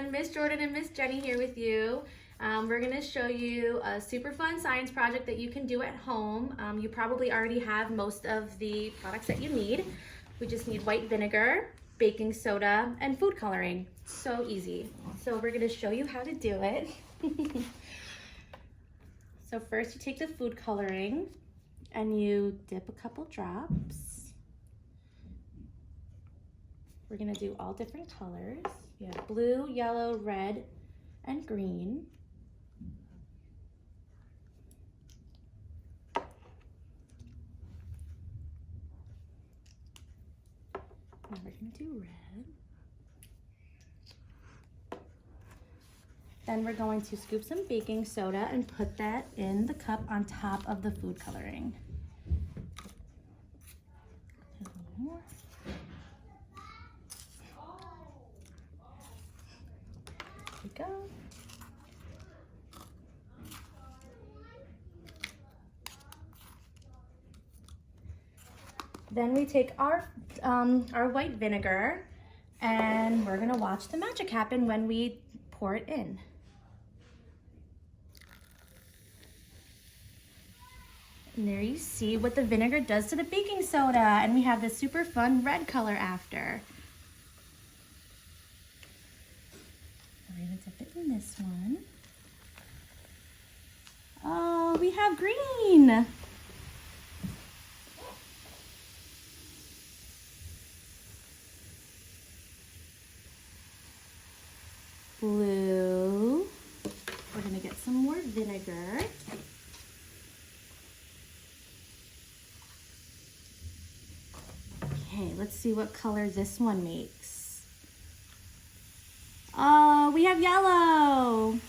everyone, Miss Jordan and Miss Jenny here with you. We're going to show you a super fun science project that you can do at home. You probably already have most of the products that you need. We just need white vinegar, baking soda, and food coloring. So easy. So we're going to show you how to do it. So first you take the food coloring and you dip a couple drops. We're gonna do all different colors. We have blue, yellow, red, and green. Now we're gonna do red. Then we're going to scoop some baking soda and put that in the cup on top of the food coloring. A little more. There we go. Then we take our white vinegar and we're gonna watch the magic happen when we pour it in. And there you see what the vinegar does to the baking soda, and we have this super fun red color after. We're gonna dip it in this one. Oh, we have green. Blue. We're gonna get some more vinegar. Okay, let's see what color this one makes. Oh, we have yellow.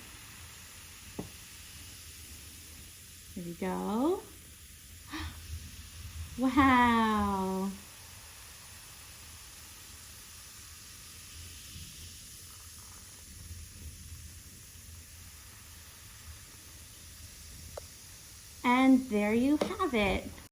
Here we go. Wow. And there you have it.